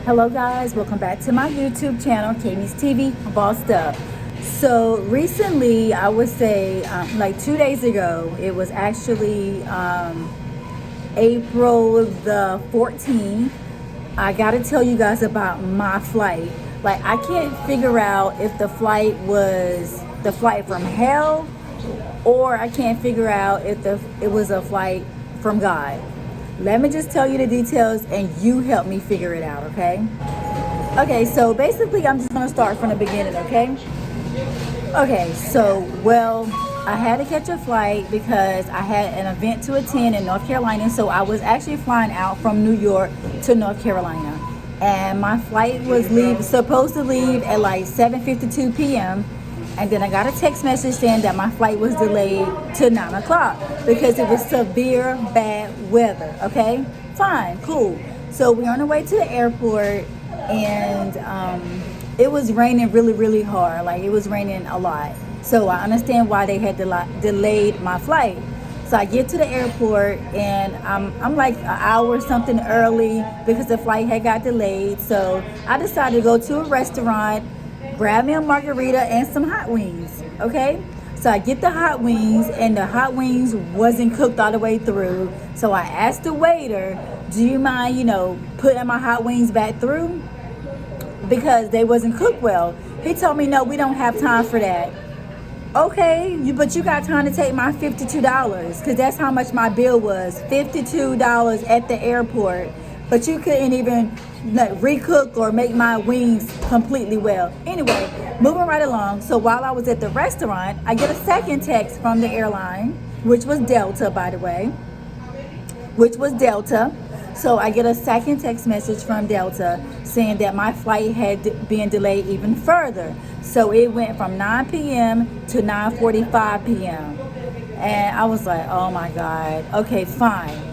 Hello guys, welcome back to my YouTube channel, Katie's TV Bossed Up. So recently, I would say like 2 days ago, it was actually April the 14th. I gotta tell you guys about my flight. Like, I can't figure out if the flight was the flight from hell, or I can't figure out if it was a flight from God. Let me just tell you the details and you help me figure it out, okay? Okay, so basically I'm just gonna start from the beginning, okay? Okay, so, well, I had to catch a flight because I had an event to attend in North Carolina. So I was actually flying out from New York to North Carolina. And my flight was supposed to leave at like 7:52 p.m. And then I got a text message saying that my flight was delayed to 9 o'clock because it was severe bad weather. Okay, fine, cool. So we're on the way to the airport, and it was raining really, really hard. Like, it was raining a lot. So I understand why they had delayed my flight. So I get to the airport, and I'm like an hour or something early because the flight had got delayed. So I decided to go to a restaurant, grab me a margarita and some hot wings, okay? So I get the hot wings, and the hot wings wasn't cooked all the way through. So I asked the waiter, do you mind, putting my hot wings back through? Because they wasn't cooked well. He told me, no, we don't have time for that. Okay, but you got time to take my $52, because that's how much my bill was, $52 at the airport. But you couldn't even recook or make my wings completely well. Anyway, moving right along. So while I was at the restaurant, I get a second text from the airline, which was Delta, by the way, which was Delta. So I get a second text message from Delta saying that my flight had been delayed even further. So it went from 9 p.m. to 9:45 p.m. And I was like, oh my God, okay, fine.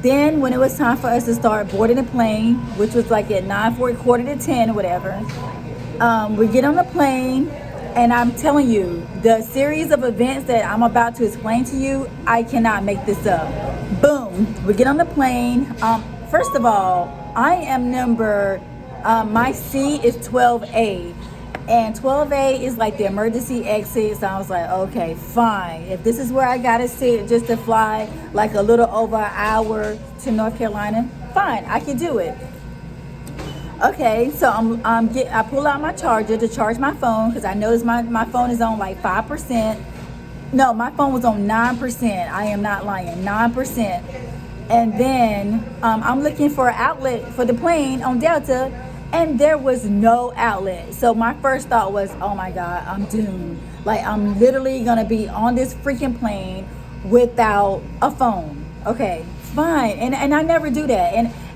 Then when it was time for us to start boarding the plane, which was like at 9:40, quarter to 10 or whatever, we get on the plane, and I'm telling you, the series of events that I'm about to explain to you, I cannot make this up. Boom, we get on the plane. First of all, I am my seat is 12A. And 12A is like the emergency exit. So I was like, okay, fine. If this is where I gotta sit just to fly like a little over an hour to North Carolina, fine, I can do it. Okay, so I pull out my charger to charge my phone because I noticed my phone is on like 5%. No, my phone was on 9%. I am not lying, 9%. And then I'm looking for an outlet for the plane on Delta, and there was no outlet. So my first thought was, oh my God, I'm doomed. Like, I'm literally gonna be on this freaking plane without a phone. Okay, fine. And I never do that.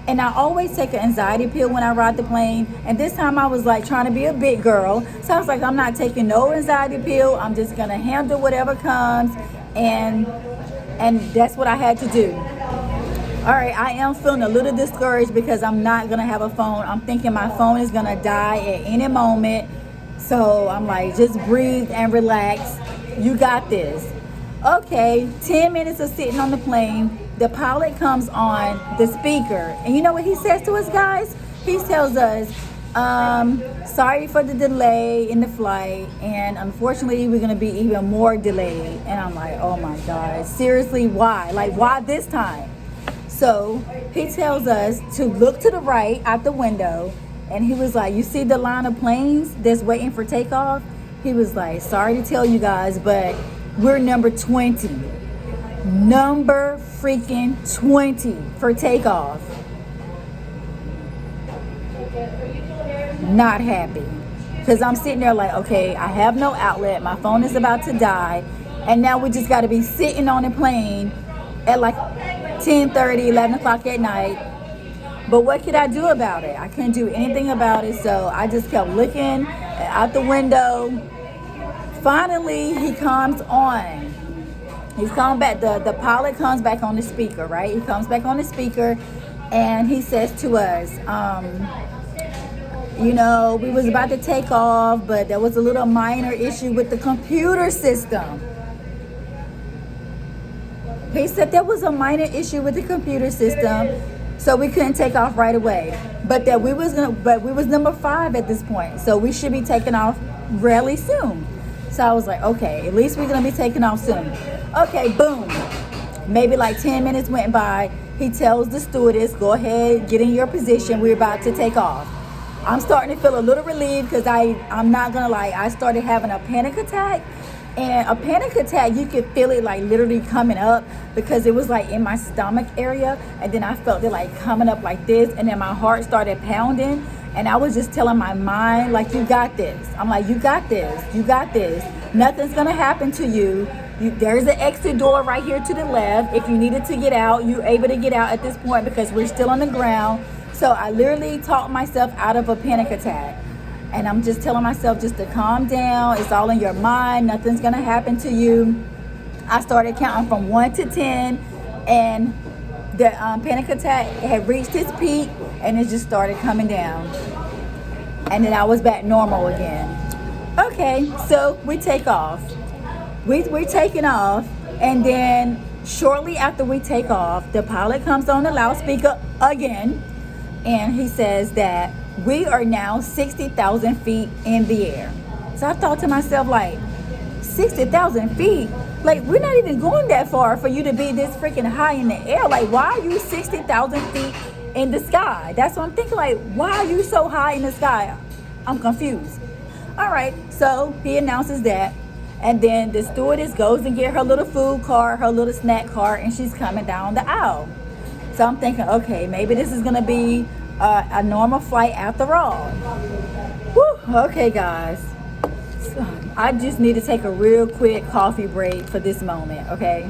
And I always take an anxiety pill when I ride the plane. And this time I was like trying to be a big girl. So I was like, I'm not taking no anxiety pill. I'm just gonna handle whatever comes. And that's what I had to do. All right, I am feeling a little discouraged because I'm not gonna have a phone. I'm thinking my phone is gonna die at any moment. So I'm like, just breathe and relax. You got this. Okay, 10 minutes of sitting on the plane. The pilot comes on the speaker. And you know what he says to us, guys? He tells us, sorry for the delay in the flight. And unfortunately, we're gonna be even more delayed. And I'm like, oh my God, seriously, why? Like, why this time? So he tells us to look to the right out the window, and he was like, you see the line of planes that's waiting for takeoff? He was like, sorry to tell you guys, but we're number 20. Number freaking 20 for takeoff. Not happy. Because I'm sitting there like, okay, I have no outlet. My phone is about to die. And now we just got to be sitting on the plane at like 10:30, 11 o'clock at night. But what could I do about it? I couldn't do anything about it. So I just kept looking out the window. Finally, he comes on. He's coming back. The pilot comes back on the speaker, right? He comes back on the speaker, and he says to us, we was about to take off, but there was a little minor issue with the computer system. He said there was a minor issue with the computer system, so we couldn't take off right away. but we was number 5 at this point, so we should be taking off really soon. So I was like, okay, at least we're gonna be taking off soon. Okay, boom. Maybe like 10 minutes went by. He tells the stewardess, go ahead, get in your position. We're about to take off. I'm starting to feel a little relieved because I'm not gonna lie, I started having a panic attack. And a panic attack, you could feel it like literally coming up because it was like in my stomach area. And then I felt it like coming up like this. And then my heart started pounding. And I was just telling my mind, like, you got this. I'm like, you got this. You got this. Nothing's going to happen to you. There's an exit door right here to the left. If you needed to get out, you're able to get out at this point because we're still on the ground. So I literally talked myself out of a panic attack. And I'm just telling myself just to calm down. It's all in your mind. Nothing's going to happen to you. I started counting from 1 to 10. And the panic attack had reached its peak. And it just started coming down. And then I was back normal again. Okay, so we take off. We're taking off. And then shortly after we take off, the pilot comes on the loudspeaker again. And he says that we are now 60,000 feet in the air. So I thought to myself, like, 60,000 feet? Like, we're not even going that far for you to be this freaking high in the air. Like, why are you 60,000 feet in the sky? That's what I'm thinking. Like, why are you so high in the sky? I'm confused. All right, so he announces that. And then the stewardess goes and get her little food cart, her little snack cart, and she's coming down the aisle. So I'm thinking, okay, maybe this is going to be a normal flight after all. Whew, okay, guys. So I just need to take a real quick coffee break for this moment, okay?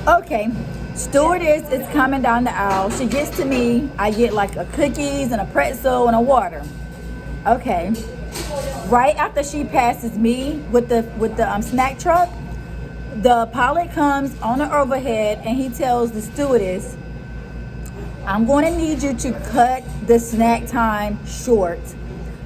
Okay, stewardess is coming down the aisle. She gets to me. I get like a cookies and a pretzel and a water. Okay. Right after she passes me with the snack truck, the pilot comes on the overhead and he tells the stewardess, I'm going to need you to cut the snack time short.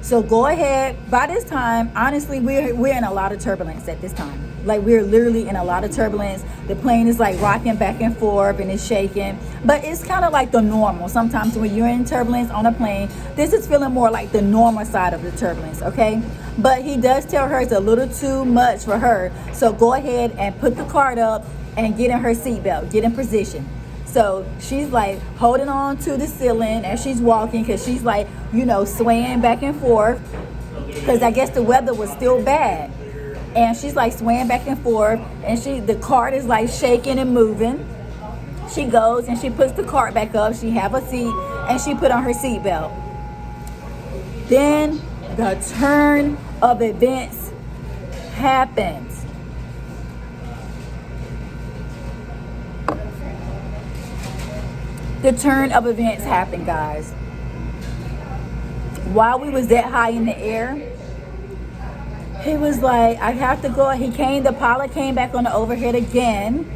So go ahead. By this time, honestly, we're in a lot of turbulence at this time. Like, we're literally in a lot of turbulence. The plane is like rocking back and forth and it's shaking. But it's kind of like the normal. Sometimes when you're in turbulence on a plane, this is feeling more like the normal side of the turbulence, okay? But he does tell her it's a little too much for her. So go ahead and put the cart up and get in her seatbelt, get in position. So she's like holding on to the ceiling as she's walking because she's like, swaying back and forth because I guess the weather was still bad. And she's like swaying back and forth and the cart is like shaking and moving. She goes and she puts the cart back up. She have a seat and she put on her seatbelt. Then the turn of events happens. The turn of events happened, guys. While we was that high in the air, he was like, I have to go. The pilot came back on the overhead again.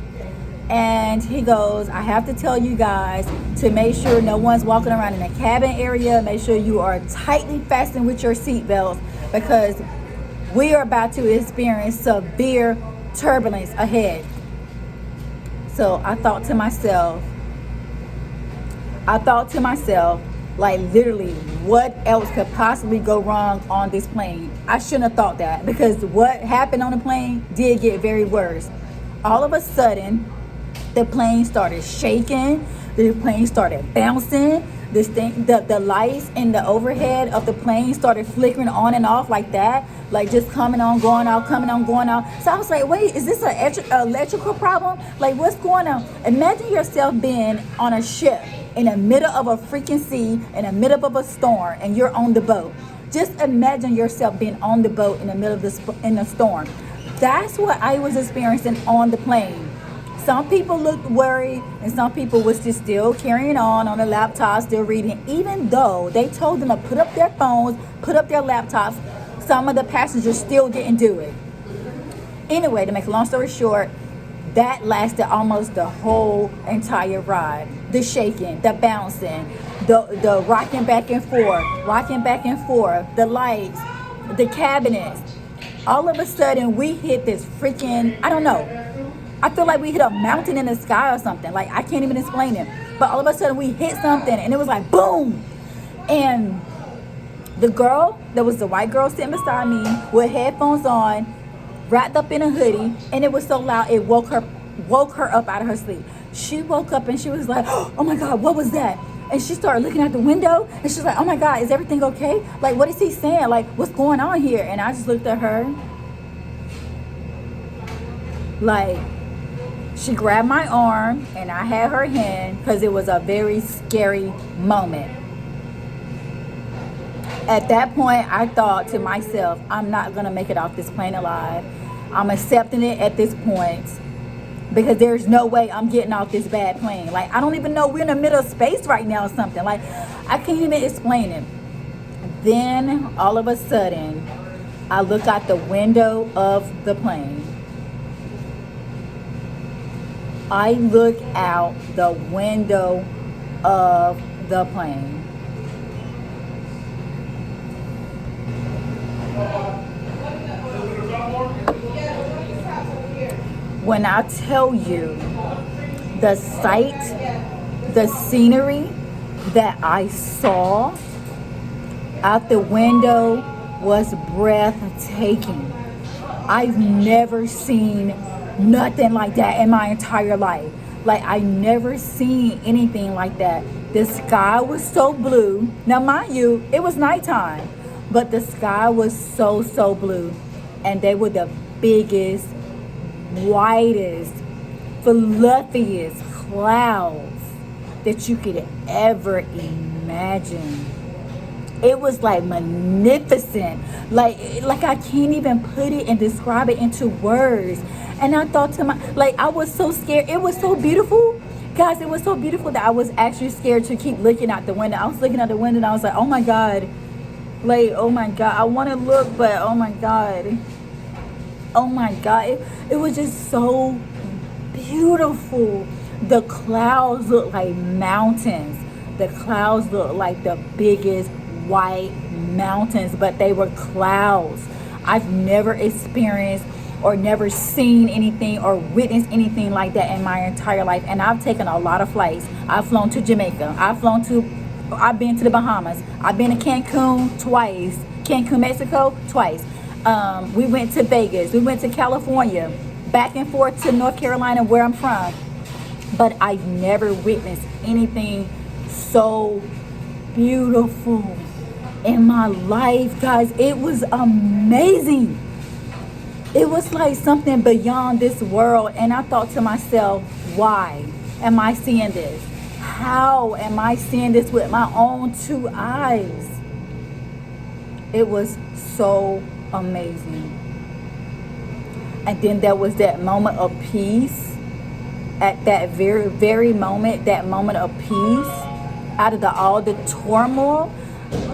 And he goes, I have to tell you guys to make sure no one's walking around in the cabin area. Make sure you are tightly fastened with your seatbelts because we are about to experience severe turbulence ahead. So I thought to myself, like, literally, what else could possibly go wrong on this plane? I shouldn't have thought that because what happened on the plane did get very worse. All of a sudden, the plane started shaking. The plane started bouncing. The lights in the overhead of the plane started flickering on and off like that, like just coming on, going out, coming on, going out. So I was like, wait, is this an electrical problem? Like, what's going on? Imagine yourself being on a ship in the middle of a freaking sea, in the middle of a storm, and you're on the boat. Just imagine yourself being on the boat in the middle of the storm. That's what I was experiencing on the plane. Some people looked worried, and some people was just still carrying on the laptop, still reading, even though they told them to put up their phones, put up their laptops. Some of the passengers still didn't do it. Anyway, to make a long story short, that lasted almost the whole entire ride. The shaking, the bouncing, the rocking back and forth, the lights, the cabinets. All of a sudden, we hit this freaking, I don't know. I feel like we hit a mountain in the sky or something. Like, I can't even explain it. But all of a sudden, we hit something, and it was like, boom. And the girl, there was the white girl sitting beside me with headphones on, wrapped up in a hoodie, and it was so loud, it woke her up out of her sleep. She woke up, and she was like, oh my God, what was that? And she started looking out the window, and she's like, oh my God, is everything okay? Like, what is he saying? Like, what's going on here? And I just looked at her. Like, she grabbed my arm, and I had her hand, because it was a very scary moment. At that point, I thought to myself, I'm not going to make it off this plane alive. I'm accepting it at this point, because there's no way I'm getting off this bad plane. Like, I don't even know, we're in the middle of space right now or something. Like, I can't even explain it. Then, all of a sudden, I look out the window of the plane. I look out the window of the plane. When I tell you the sight, the scenery that I saw out the window was breathtaking. I've never seen nothing like that in my entire life. Like, I never seen anything like that. The sky was so blue. Now, mind you, it was nighttime, but the sky was so blue. And they were the biggest, whitest, fluffiest clouds that you could ever imagine. It was like magnificent. Like I can't even put it and describe it into words. And I thought to I was so scared. It was so beautiful. Guys, it was so beautiful that I was actually scared to keep looking out the window. I was looking out the window and I was like, oh my God. Like, oh my God. I want to look, but oh my God. Oh my God. It was just so beautiful. The clouds looked like mountains. The clouds looked like the biggest white mountains, but they were clouds. I've never experienced or never seen anything or witnessed anything like that in my entire life. And I've taken a lot of flights. I've flown to Jamaica. I've been to the Bahamas. I've been to Cancun twice. Cancun, Mexico, twice. We went to Vegas. We went to California. Back and forth to North Carolina, where I'm from. But I've never witnessed anything so beautiful in my life, guys. It was amazing. It was like something beyond this world. And I thought to myself, why am I seeing this? How am I seeing this with my own two eyes? It was so amazing. And then there was that moment of peace. At that very moment, that moment of peace, out of all the turmoil,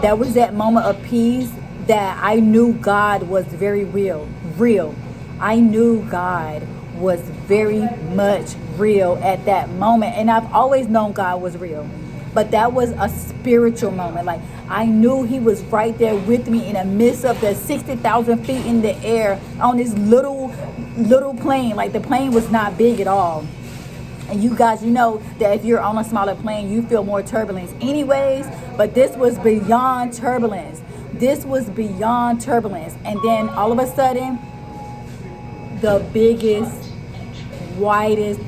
that was that moment of peace that I knew God was very real. I knew God was very much real at that moment. And I've always known God was real. But that was a spiritual moment. Like, I knew he was right there with me in the midst of the 60,000 feet in the air on this little plane. Like, the plane was not big at all. And you guys, you know that if you're on a smaller plane, you feel more turbulence anyways. But this was beyond turbulence. This was beyond turbulence. And then all of a sudden, the biggest, whitest,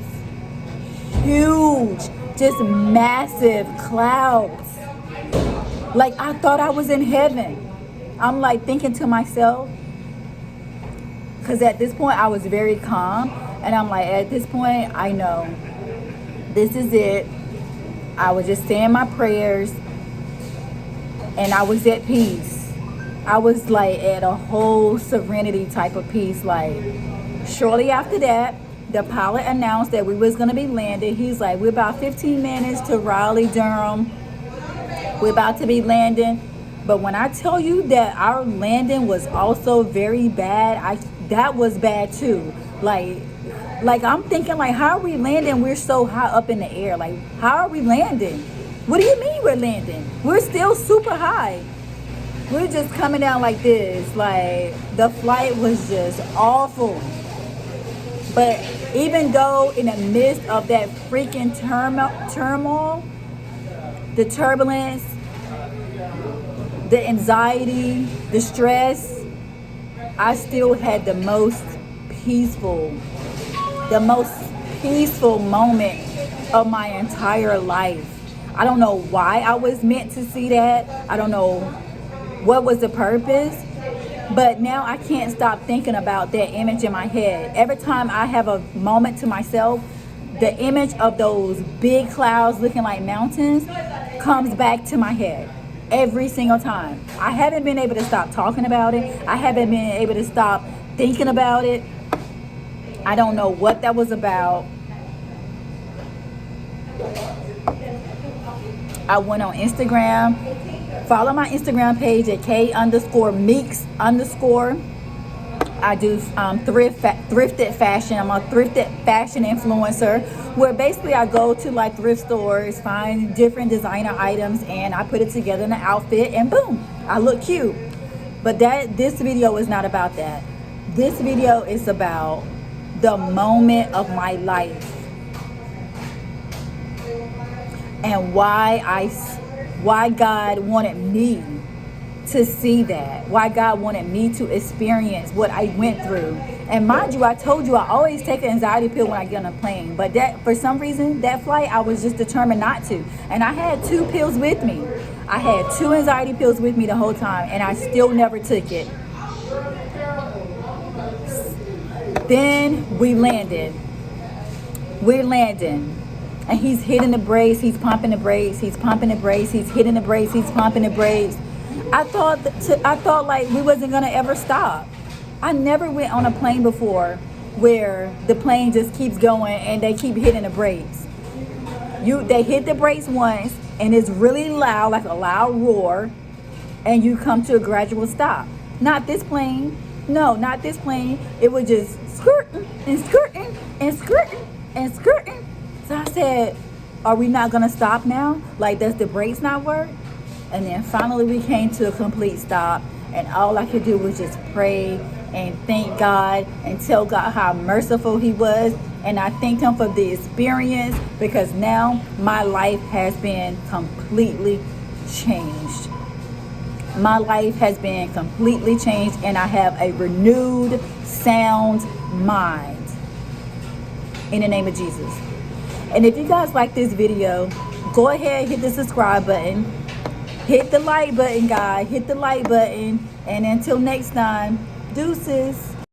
huge, just massive clouds. Like, I thought I was in heaven. I'm like thinking to myself, because at this point I was very calm. And I'm like, at this point, I know this is it. I was just saying my prayers and I was at peace. I was like at a whole serenity type of peace. Like, shortly after that, the pilot announced that we was going to be landing. He's like, we're about 15 minutes to Raleigh, Durham. We're about to be landing. But when I tell you that our landing was also very bad, that was bad too. Like I'm thinking, like, how are we landing? We're so high up in the air. Like, how are we landing? What do you mean we're landing? We're still super high. we're just coming down like this. Like, the flight was just awful. But even though in the midst of that freaking turmoil, the turbulence, the anxiety, the stress, I still had the most peaceful moment of my entire life. I don't know why I was meant to see that. I don't know what was the purpose. But now I can't stop thinking about that image in my head. Every time I have a moment to myself, the image of those big clouds looking like mountains comes back to my head every single time. I haven't been able to stop talking about it. I haven't been able to stop thinking about it. I don't know what that was about. I went on Instagram. Follow my Instagram page at K_Meeks_. I do thrifted fashion. I'm a thrifted fashion influencer, where basically I go to like thrift stores, find different designer items, and I put it together in an outfit, and boom, I look cute. But this video is not about that. This video is about the moment of my life and why God wanted me to see that, why God wanted me to experience what I went through. And mind you, I told you I always take an anxiety pill when I get on a plane, but that, for some reason, that flight I was just determined not to. And I had 2 pills with me. I had 2 anxiety pills with me the whole time, and I still never took it. Then we're landing, and he's hitting the brakes, he's pumping the brakes, he's pumping the brakes, he's hitting the brakes, he's pumping the brakes. I thought like we wasn't gonna ever stop. I never went on a plane before where the plane just keeps going and they keep hitting the brakes. They hit the brakes once and it's really loud, like a loud roar, and you come to a gradual stop. Not this plane. No, not this plane. It was just skirting and skirting and skirting and skirting. So I said, are we not gonna stop now? Like, does the brakes not work? And then finally we came to a complete stop, and all I could do was just pray and thank God and tell God how merciful he was. And I thanked him for the experience, because now my life has been completely changed. My life has been completely changed, and I have a renewed, sound mind in the name of Jesus. And if you guys like this video, go ahead, hit the subscribe button, hit the like button, guys, hit the like button, and until next time, deuces.